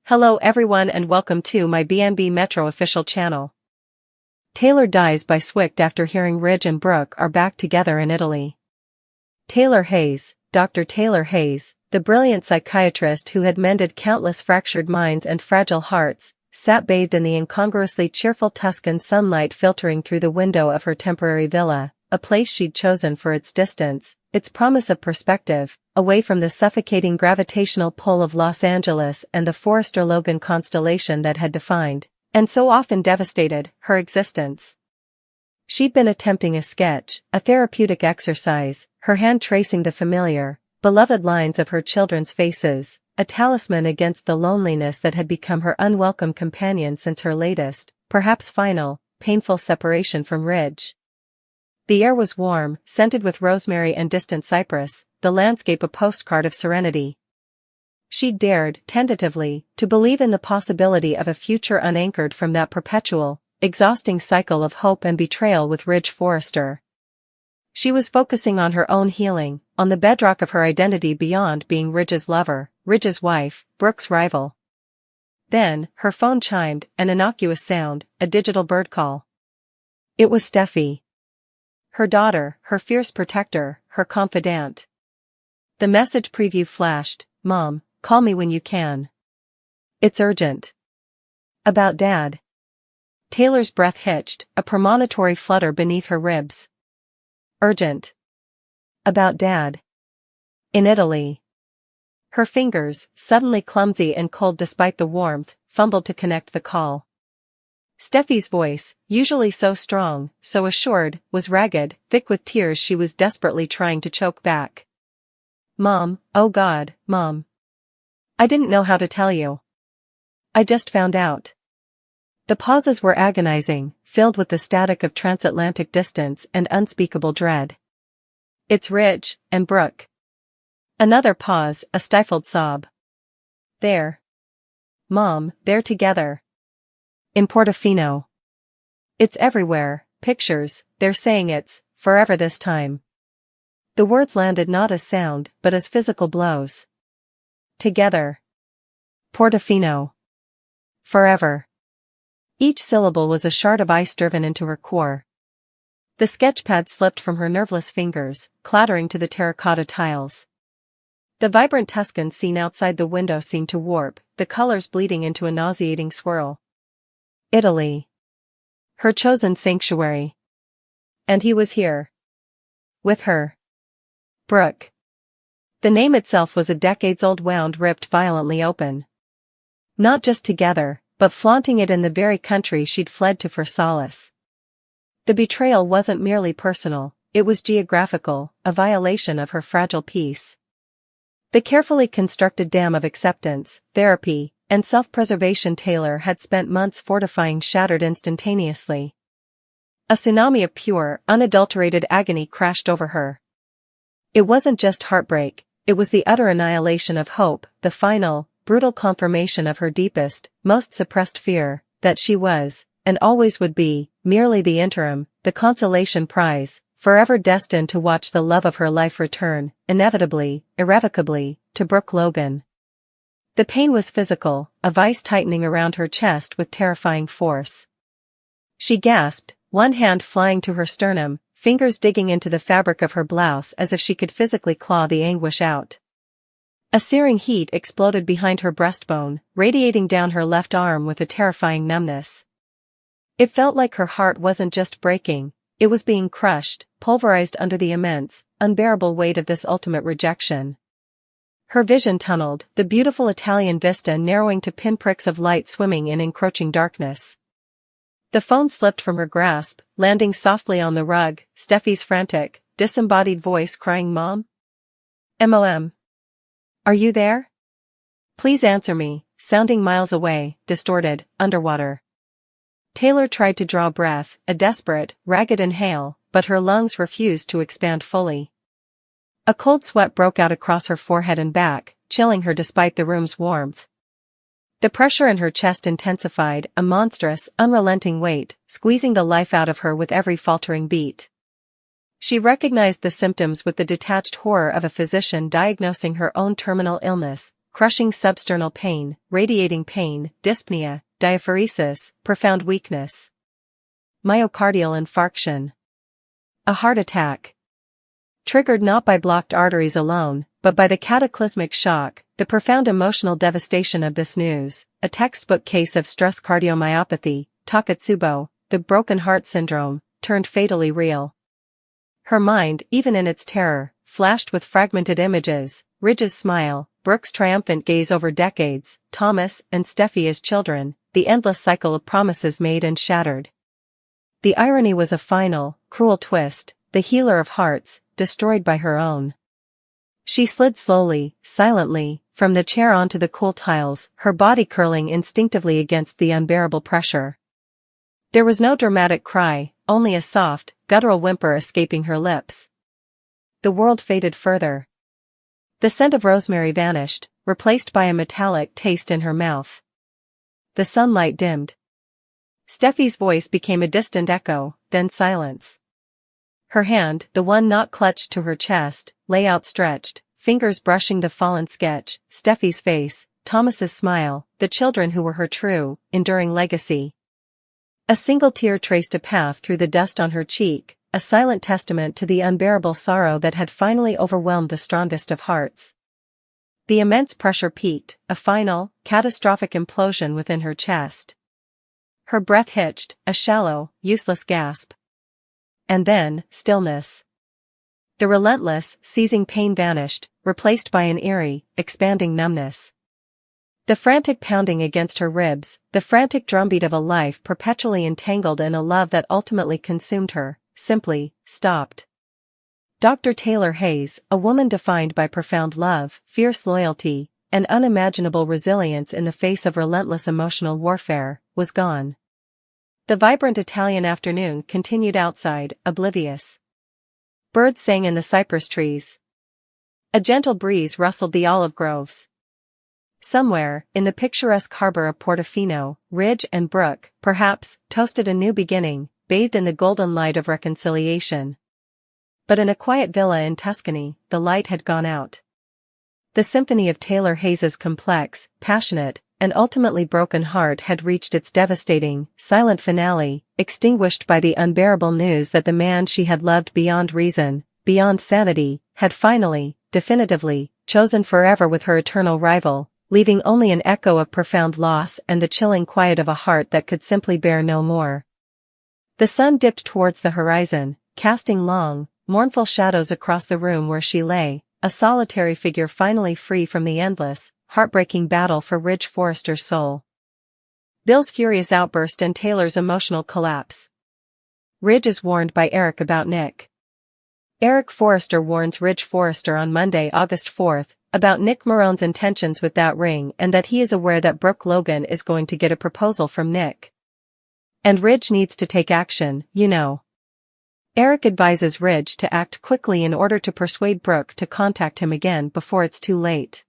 Hello everyone and welcome to my B&B Metro official channel. Taylor dies by suicide after hearing Ridge and Brooke are back together in Italy. Taylor Hayes, Dr. Taylor Hayes, the brilliant psychiatrist who had mended countless fractured minds and fragile hearts, sat bathed in the incongruously cheerful Tuscan sunlight filtering through the window of her temporary villa, a place she'd chosen for its distance, its promise of perspective, away from the suffocating gravitational pull of Los Angeles and the Forrester-Logan constellation that had defined, and so often devastated, her existence. She'd been attempting a sketch, a therapeutic exercise, her hand tracing the familiar, beloved lines of her children's faces, a talisman against the loneliness that had become her unwelcome companion since her latest, perhaps final, painful separation from Ridge. The air was warm, scented with rosemary and distant cypress, the landscape a postcard of serenity. She dared, tentatively, to believe in the possibility of a future unanchored from that perpetual, exhausting cycle of hope and betrayal with Ridge Forrester. She was focusing on her own healing, on the bedrock of her identity beyond being Ridge's lover, Ridge's wife, Brooke's rival. Then, her phone chimed, an innocuous sound, a digital bird call. It was Steffi. Her daughter, her fierce protector, her confidant. The message preview flashed, "Mom, call me when you can. It's urgent." About Dad. Taylor's breath hitched, a premonitory flutter beneath her ribs. Urgent. About Dad. In Italy. Her fingers, suddenly clumsy and cold despite the warmth, fumbled to connect the call. Steffi's voice, usually so strong, so assured, was ragged, thick with tears she was desperately trying to choke back. "Mom, oh God, Mom. I didn't know how to tell you. I just found out." The pauses were agonizing, filled with the static of transatlantic distance and unspeakable dread. "It's Ridge and Brooke." Another pause, a stifled sob. "There. Mom, they're together. In Portofino. It's everywhere, pictures, they're saying it's forever this time." The words landed not as sound, but as physical blows. Together. Portofino. Forever. Each syllable was a shard of ice driven into her core. The sketchpad slipped from her nerveless fingers, clattering to the terracotta tiles. The vibrant Tuscan scene outside the window seemed to warp, the colors bleeding into a nauseating swirl. Italy. Her chosen sanctuary. And he was here. With her. Brooke. The name itself was a decades-old wound ripped violently open. Not just together, but flaunting it in the very country she'd fled to for solace. The betrayal wasn't merely personal, it was geographical, a violation of her fragile peace. The carefully constructed dam of acceptance, therapy, and self-preservation Taylor had spent months fortifying shattered instantaneously. A tsunami of pure, unadulterated agony crashed over her. It wasn't just heartbreak, it was the utter annihilation of hope, the final, brutal confirmation of her deepest, most suppressed fear, that she was, and always would be, merely the interim, the consolation prize, forever destined to watch the love of her life return, inevitably, irrevocably, to Brooke Logan. The pain was physical, a vice tightening around her chest with terrifying force. She gasped, one hand flying to her sternum, fingers digging into the fabric of her blouse as if she could physically claw the anguish out. A searing heat exploded behind her breastbone, radiating down her left arm with a terrifying numbness. It felt like her heart wasn't just breaking, it was being crushed, pulverized under the immense, unbearable weight of this ultimate rejection. Her vision tunneled, the beautiful Italian vista narrowing to pinpricks of light swimming in encroaching darkness. The phone slipped from her grasp, landing softly on the rug, Steffi's frantic, disembodied voice crying, "Mom? Mom? Are you there? Please answer me," sounding miles away, distorted, underwater. Taylor tried to draw breath, a desperate, ragged inhale, but her lungs refused to expand fully. A cold sweat broke out across her forehead and back, chilling her despite the room's warmth. The pressure in her chest intensified, a monstrous, unrelenting weight, squeezing the life out of her with every faltering beat. She recognized the symptoms with the detached horror of a physician diagnosing her own terminal illness, crushing substernal pain, radiating pain, dyspnea, diaphoresis, profound weakness. Myocardial infarction. A heart attack. Triggered not by blocked arteries alone, but by the cataclysmic shock, the profound emotional devastation of this news, a textbook case of stress cardiomyopathy, Takotsubo, the broken heart syndrome, turned fatally real. Her mind, even in its terror, flashed with fragmented images, Ridge's smile, Brooke's triumphant gaze over decades, Thomas and Steffi as children, the endless cycle of promises made and shattered. The irony was a final, cruel twist, the healer of hearts, destroyed by her own. She slid slowly, silently, from the chair onto the cool tiles, her body curling instinctively against the unbearable pressure. There was no dramatic cry, only a soft, guttural whimper escaping her lips. The world faded further. The scent of rosemary vanished, replaced by a metallic taste in her mouth. The sunlight dimmed. Steffi's voice became a distant echo, then silence. Her hand, the one not clutched to her chest, lay outstretched, fingers brushing the fallen sketch, Steffi's face, Thomas's smile, the children who were her true, enduring legacy. A single tear traced a path through the dust on her cheek, a silent testament to the unbearable sorrow that had finally overwhelmed the strongest of hearts. The immense pressure peaked, a final, catastrophic implosion within her chest. Her breath hitched, a shallow, useless gasp. And then, stillness. The relentless, seizing pain vanished, replaced by an eerie, expanding numbness. The frantic pounding against her ribs, the frantic drumbeat of a life perpetually entangled in a love that ultimately consumed her, simply stopped. Dr. Taylor Hayes, a woman defined by profound love, fierce loyalty, and unimaginable resilience in the face of relentless emotional warfare, was gone. The vibrant Italian afternoon continued outside, oblivious. Birds sang in the cypress trees. A gentle breeze rustled the olive groves. Somewhere, in the picturesque harbor of Portofino, Ridge and Brooke, perhaps, toasted a new beginning, bathed in the golden light of reconciliation. But in a quiet villa in Tuscany, the light had gone out. The symphony of Taylor Hayes's complex, passionate, and ultimately broken heart had reached its devastating, silent finale, extinguished by the unbearable news that the man she had loved beyond reason, beyond sanity, had finally, definitively, chosen forever with her eternal rival, leaving only an echo of profound loss and the chilling quiet of a heart that could simply bear no more. The sun dipped towards the horizon, casting long, mournful shadows across the room where she lay, a solitary figure finally free from the endless, heartbreaking battle for Ridge Forrester's soul. Bill's furious outburst and Taylor's emotional collapse. Ridge is warned by Eric about Nick. Eric Forrester warns Ridge Forrester on Monday, August 4th, about Nick Marone's intentions with that ring and that he is aware that Brooke Logan is going to get a proposal from Nick. And Ridge needs to take action, you know. Eric advises Ridge to act quickly in order to persuade Brooke to contact him again before it's too late.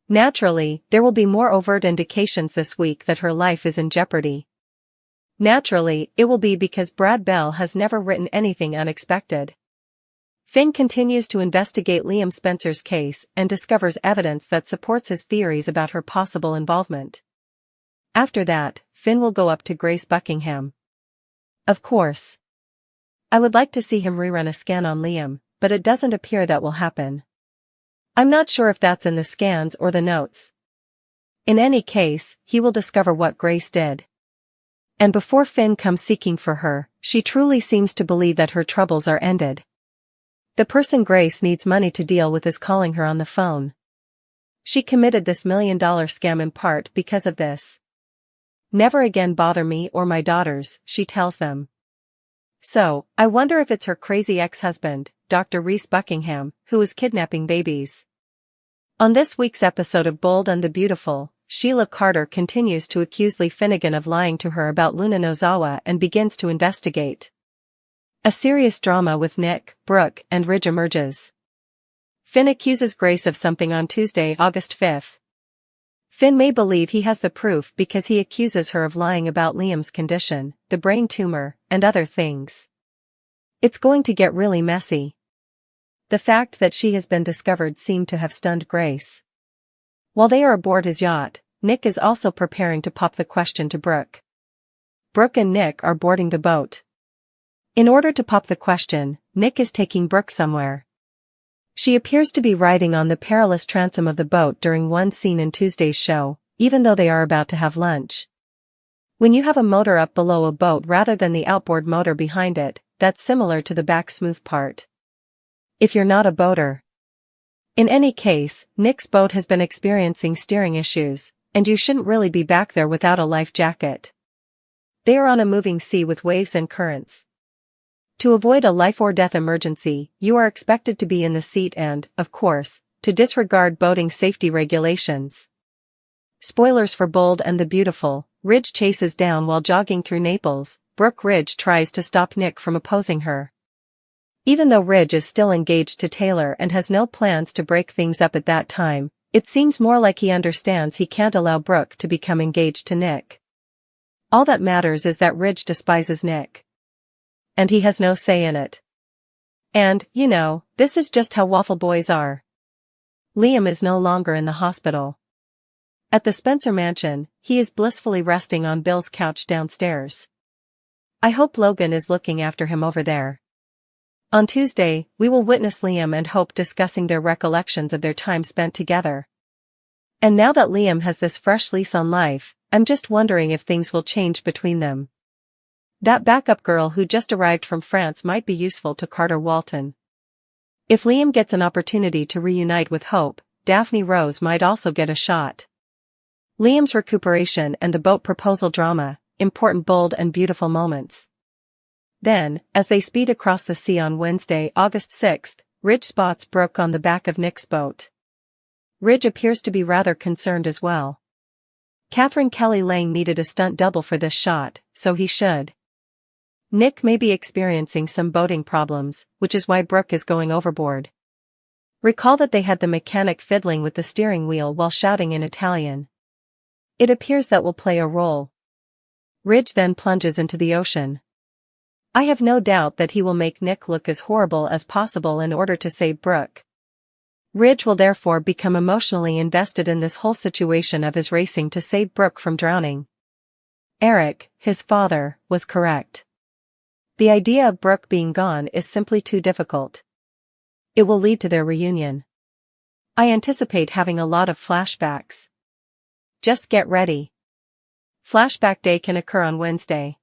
Naturally, there will be more overt indications this week that her life is in jeopardy. Naturally, it will be because Brad Bell has never written anything unexpected. Finn continues to investigate Liam Spencer's case and discovers evidence that supports his theories about her possible involvement. After that, Finn will go up to Grace Buckingham. Of course. I would like to see him rerun a scan on Liam, but it doesn't appear that will happen. I'm not sure if that's in the scans or the notes. In any case, he will discover what Grace did. And before Finn comes seeking for her, she truly seems to believe that her troubles are ended. The person Grace needs money to deal with is calling her on the phone. She committed this $1 million scam in part because of this. Never again bother me or my daughters, she tells them. So, I wonder if it's her crazy ex-husband, Dr. Reese Buckingham, who is kidnapping babies. On this week's episode of Bold and the Beautiful, Sheila Carter continues to accuse Lee Finnegan of lying to her about Luna Nozawa and begins to investigate. A serious drama with Nick, Brooke, and Ridge emerges. Finn accuses Grace of something on Tuesday, August 5th. Finn may believe he has the proof because he accuses her of lying about Liam's condition, the brain tumor, and other things. It's going to get really messy. The fact that she has been discovered seemed to have stunned Grace. While they are aboard his yacht, Nick is also preparing to pop the question to Brooke. Brooke and Nick are boarding the boat. In order to pop the question, Nick is taking Brooke somewhere. She appears to be riding on the perilous transom of the boat during one scene in Tuesday's show, even though they are about to have lunch. When you have a motor up below a boat rather than the outboard motor behind it, that's similar to the back smooth part. If you're not a boater. In any case, Nick's boat has been experiencing steering issues, and you shouldn't really be back there without a life jacket. They are on a moving sea with waves and currents. To avoid a life-or-death emergency, you are expected to be in the seat and, of course, to disregard boating safety regulations. Spoilers for Bold and the Beautiful. Ridge chases down while jogging through Naples. Brooke. Ridge tries to stop Nick from opposing her. Even though Ridge is still engaged to Taylor and has no plans to break things up at that time, it seems more like he understands he can't allow Brooke to become engaged to Nick. All that matters is that Ridge despises Nick. And he has no say in it. And, you know, this is just how waffle boys are. Liam is no longer in the hospital. At the Spencer mansion, he is blissfully resting on Bill's couch downstairs. I hope Logan is looking after him over there. On Tuesday, we will witness Liam and Hope discussing their recollections of their time spent together. And now that Liam has this fresh lease on life, I'm just wondering if things will change between them. That backup girl who just arrived from France might be useful to Carter Walton. If Liam gets an opportunity to reunite with Hope, Daphne Rose might also get a shot. Liam's recuperation and the boat proposal drama, important bold and beautiful moments. Then, as they speed across the sea on Wednesday, August 6th, Ridge spots Brooke on the back of Nick's boat. Ridge appears to be rather concerned as well. Catherine Kelly Lang needed a stunt double for this shot, so he should. Nick may be experiencing some boating problems, which is why Brooke is going overboard. Recall that they had the mechanic fiddling with the steering wheel while shouting in Italian. It appears that will play a role. Ridge then plunges into the ocean. I have no doubt that he will make Nick look as horrible as possible in order to save Brooke. Ridge will therefore become emotionally invested in this whole situation of his racing to save Brooke from drowning. Eric, his father, was correct. The idea of Brooke being gone is simply too difficult. It will lead to their reunion. I anticipate having a lot of flashbacks. Just get ready. Flashback day can occur on Wednesday.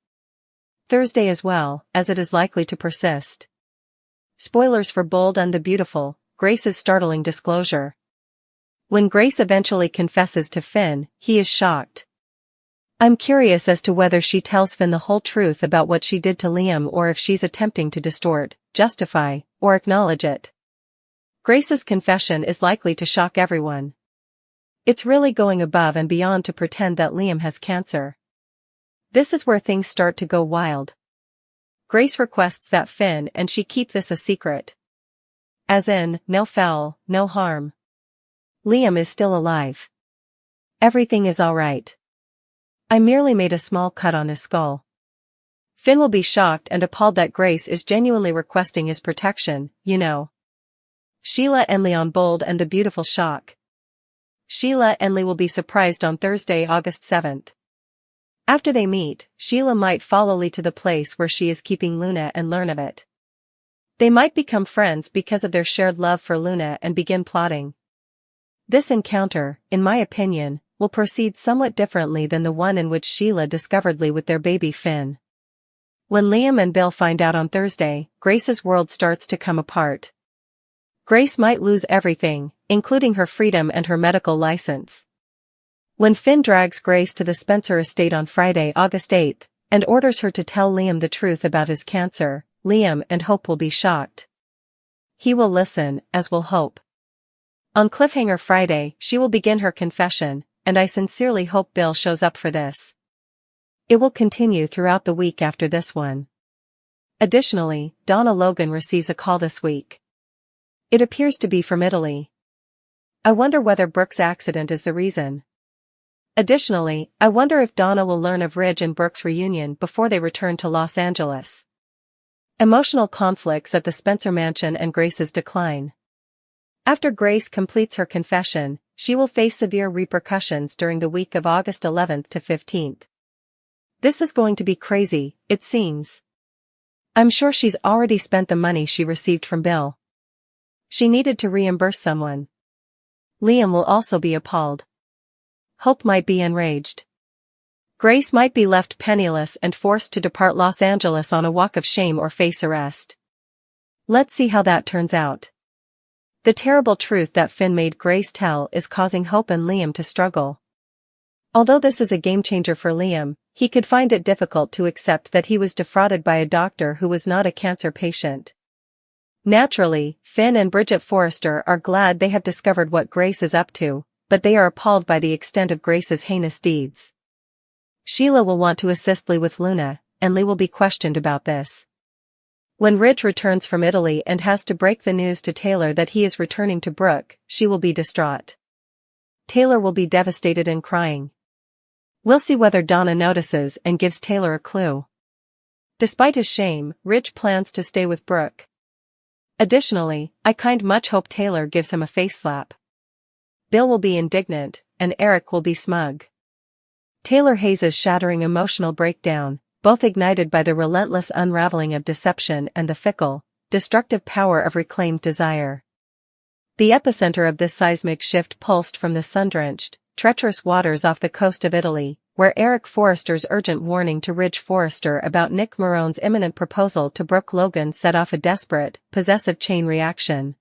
Thursday as well, as it is likely to persist. Spoilers for Bold and the Beautiful. Grace's startling disclosure. When Grace eventually confesses to Finn, he is shocked. I'm curious as to whether she tells Finn the whole truth about what she did to Liam or if she's attempting to distort, justify, or acknowledge it. Grace's confession is likely to shock everyone. It's really going above and beyond to pretend that Liam has cancer. This is where things start to go wild. Grace requests that Finn and she keep this a secret. As in, no foul, no harm. Liam is still alive. Everything is alright. I merely made a small cut on his skull. Finn will be shocked and appalled that Grace is genuinely requesting his protection, you know. Sheila and Leon Bold and the Beautiful shock. Sheila and Lee will be surprised on Thursday, August 7th. After they meet, Sheila might follow Lee to the place where she is keeping Luna and learn of it. They might become friends because of their shared love for Luna and begin plotting. This encounter, in my opinion, will proceed somewhat differently than the one in which Sheila discovered Lee with their baby Finn. When Liam and Bill find out on Thursday, Grace's world starts to come apart. Grace might lose everything, including her freedom and her medical license. When Finn drags Grace to the Spencer estate on Friday, August 8th, and orders her to tell Liam the truth about his cancer, Liam and Hope will be shocked. He will listen, as will Hope. On Cliffhanger Friday, she will begin her confession, and I sincerely hope Bill shows up for this. It will continue throughout the week after this one. Additionally, Donna Logan receives a call this week. It appears to be from Italy. I wonder whether Brooke's accident is the reason. Additionally, I wonder if Donna will learn of Ridge and Brooke's reunion before they return to Los Angeles. Emotional conflicts at the Spencer mansion and Grace's decline. After Grace completes her confession, she will face severe repercussions during the week of August 11th to 15th. This is going to be crazy, it seems. I'm sure she's already spent the money she received from Bill. She needed to reimburse someone. Liam will also be appalled. Hope might be enraged. Grace might be left penniless and forced to depart Los Angeles on a walk of shame or face arrest. Let's see how that turns out. The terrible truth that Finn made Grace tell is causing Hope and Liam to struggle. Although this is a game-changer for Liam, he could find it difficult to accept that he was defrauded by a doctor who was not a cancer patient. Naturally, Finn and Bridget Forrester are glad they have discovered what Grace is up to, but they are appalled by the extent of Grace's heinous deeds. Sheila will want to assist Lee with Luna, and Lee will be questioned about this. When Ridge returns from Italy and has to break the news to Taylor that he is returning to Brooke, she will be distraught. Taylor will be devastated and crying. We'll see whether Donna notices and gives Taylor a clue. Despite his shame, Ridge plans to stay with Brooke. Additionally, I kind much hope Taylor gives him a face slap. Bill will be indignant, and Eric will be smug. Taylor Hayes' shattering emotional breakdown, both ignited by the relentless unraveling of deception and the fickle, destructive power of reclaimed desire. The epicenter of this seismic shift pulsed from the sun-drenched, treacherous waters off the coast of Italy, where Eric Forrester's urgent warning to Ridge Forrester about Nick Marone's imminent proposal to Brooke Logan set off a desperate, possessive chain reaction.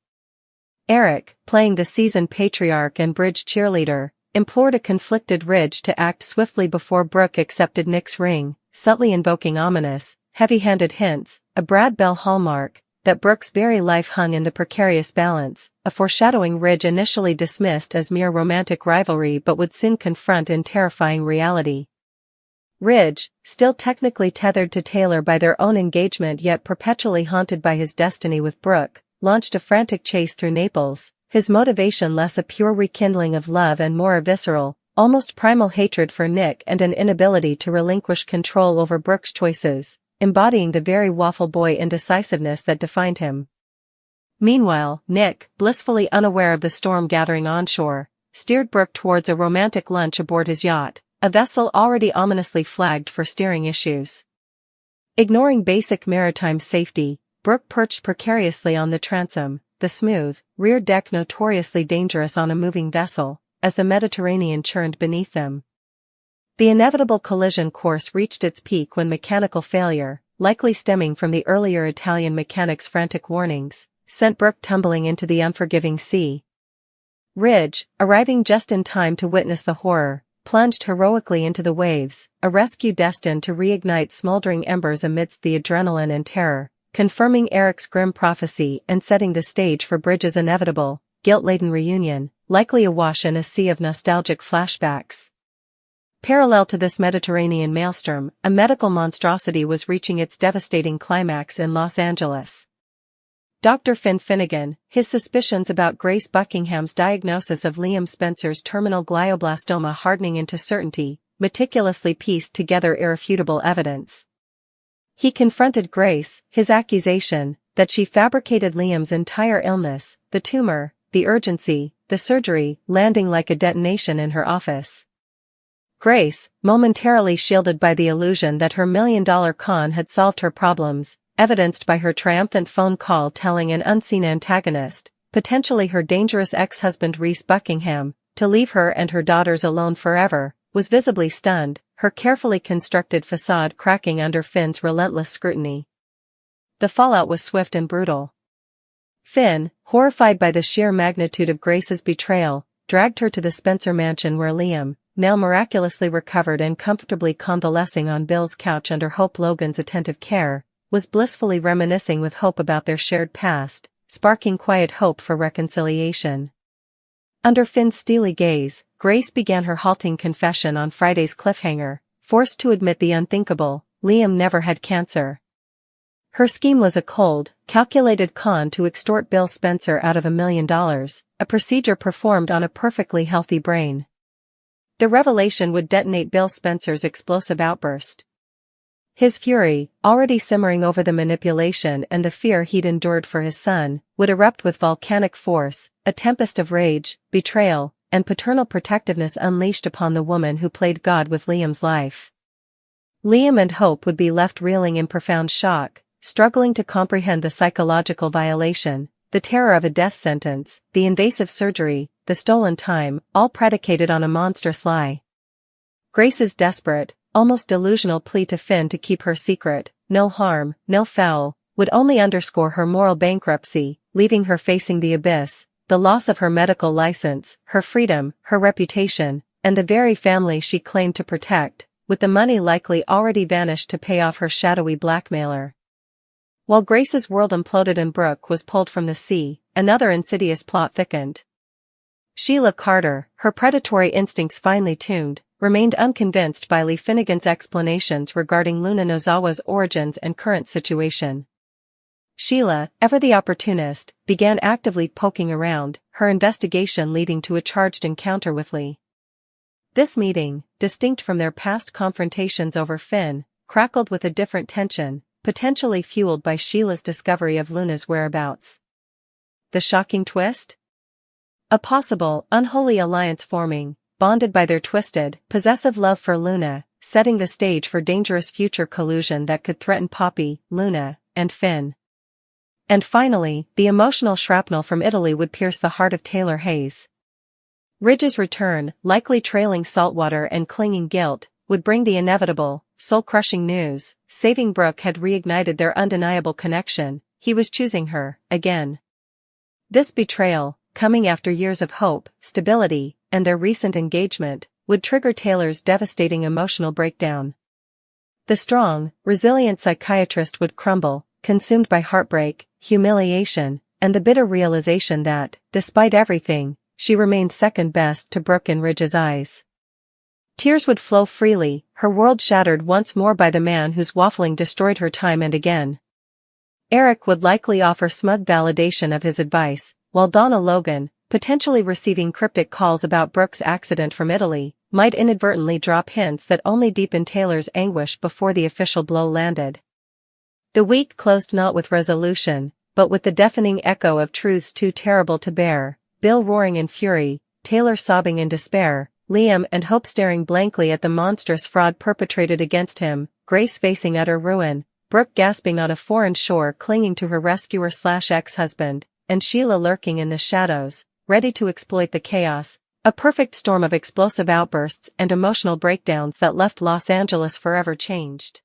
Eric, playing the seasoned patriarch and bridge cheerleader, implored a conflicted Ridge to act swiftly before Brooke accepted Nick's ring, subtly invoking ominous, heavy-handed hints, a Brad Bell hallmark, that Brooke's very life hung in the precarious balance, a foreshadowing Ridge initially dismissed as mere romantic rivalry but would soon confront in terrifying reality. Ridge, still technically tethered to Taylor by their own engagement yet perpetually haunted by his destiny with Brooke, launched a frantic chase through Naples, his motivation less a pure rekindling of love and more a visceral, almost primal hatred for Nick and an inability to relinquish control over Brooke's choices, embodying the very waffle boy indecisiveness that defined him. Meanwhile, Nick, blissfully unaware of the storm gathering onshore, steered Brooke towards a romantic lunch aboard his yacht, a vessel already ominously flagged for steering issues. Ignoring basic maritime safety, Brooke perched precariously on the transom, the smooth, rear deck notoriously dangerous on a moving vessel, as the Mediterranean churned beneath them. The inevitable collision course reached its peak when mechanical failure, likely stemming from the earlier Italian mechanic's frantic warnings, sent Brooke tumbling into the unforgiving sea. Ridge, arriving just in time to witness the horror, plunged heroically into the waves, a rescue destined to reignite smoldering embers amidst the adrenaline and terror, confirming Eric's grim prophecy and setting the stage for Bridge's inevitable, guilt-laden reunion, likely awash in a sea of nostalgic flashbacks. Parallel to this Mediterranean maelstrom, a medical monstrosity was reaching its devastating climax in Los Angeles. Dr. Finn Finnegan, his suspicions about Grace Buckingham's diagnosis of Liam Spencer's terminal glioblastoma hardening into certainty, meticulously pieced together irrefutable evidence. He confronted Grace, his accusation, that she fabricated Liam's entire illness, the tumor, the urgency, the surgery, landing like a detonation in her office. Grace, momentarily shielded by the illusion that her million-dollar con had solved her problems, evidenced by her triumphant phone call telling an unseen antagonist, potentially her dangerous ex-husband Reese Buckingham, to leave her and her daughters alone forever, was visibly stunned, her carefully constructed facade cracking under Finn's relentless scrutiny. The fallout was swift and brutal. Finn, horrified by the sheer magnitude of Grace's betrayal, dragged her to the Spencer mansion where Liam, now miraculously recovered and comfortably convalescing on Bill's couch under Hope Logan's attentive care, was blissfully reminiscing with Hope about their shared past, sparking quiet hope for reconciliation. Under Finn's steely gaze, Grace began her halting confession on Friday's cliffhanger, forced to admit the unthinkable: Liam never had cancer. Her scheme was a cold, calculated con to extort Bill Spencer out of $1 million, a procedure performed on a perfectly healthy brain. The revelation would detonate Bill Spencer's explosive outburst. His fury, already simmering over the manipulation and the fear he'd endured for his son, would erupt with volcanic force, a tempest of rage, betrayal, and paternal protectiveness unleashed upon the woman who played God with Liam's life. Liam and Hope would be left reeling in profound shock, struggling to comprehend the psychological violation, the terror of a death sentence, the invasive surgery, the stolen time, all predicated on a monstrous lie. Grace's desperate, almost delusional plea to Finn to keep her secret, no harm, no foul, would only underscore her moral bankruptcy, leaving her facing the abyss, the loss of her medical license, her freedom, her reputation, and the very family she claimed to protect, with the money likely already vanished to pay off her shadowy blackmailer. While Grace's world imploded and Brooke was pulled from the sea, another insidious plot thickened. Sheila Carter, her predatory instincts finely tuned, remained unconvinced by Lee Finnegan's explanations regarding Luna Nozawa's origins and current situation. Sheila, ever the opportunist, began actively poking around, her investigation leading to a charged encounter with Lee. This meeting, distinct from their past confrontations over Finn, crackled with a different tension, potentially fueled by Sheila's discovery of Luna's whereabouts. The shocking twist? A possible, unholy alliance forming, bonded by their twisted, possessive love for Luna, setting the stage for dangerous future collusion that could threaten Poppy, Luna, and Finn. And finally, the emotional shrapnel from Italy would pierce the heart of Taylor Hayes. Ridge's return, likely trailing saltwater and clinging guilt, would bring the inevitable, soul-crushing news. Saving Brooke had reignited their undeniable connection, he was choosing her, again. This betrayal, coming after years of hope, stability, and their recent engagement, would trigger Taylor's devastating emotional breakdown. The strong, resilient psychiatrist would crumble, consumed by heartbreak, humiliation, and the bitter realization that, despite everything, she remained second best to Brooke in Ridge's eyes. Tears would flow freely, her world shattered once more by the man whose waffling destroyed her time and again. Eric would likely offer smug validation of his advice, while Donna Logan, potentially receiving cryptic calls about Brooke's accident from Italy, might inadvertently drop hints that only deepened Taylor's anguish before the official blow landed. The week closed not with resolution, but with the deafening echo of truths too terrible to bear, Bill roaring in fury, Taylor sobbing in despair, Liam and Hope staring blankly at the monstrous fraud perpetrated against him, Grace facing utter ruin, Brooke gasping on a foreign shore clinging to her rescuer/ex-husband, and Sheila lurking in the shadows, ready to exploit the chaos, a perfect storm of explosive outbursts and emotional breakdowns that left Los Angeles forever changed.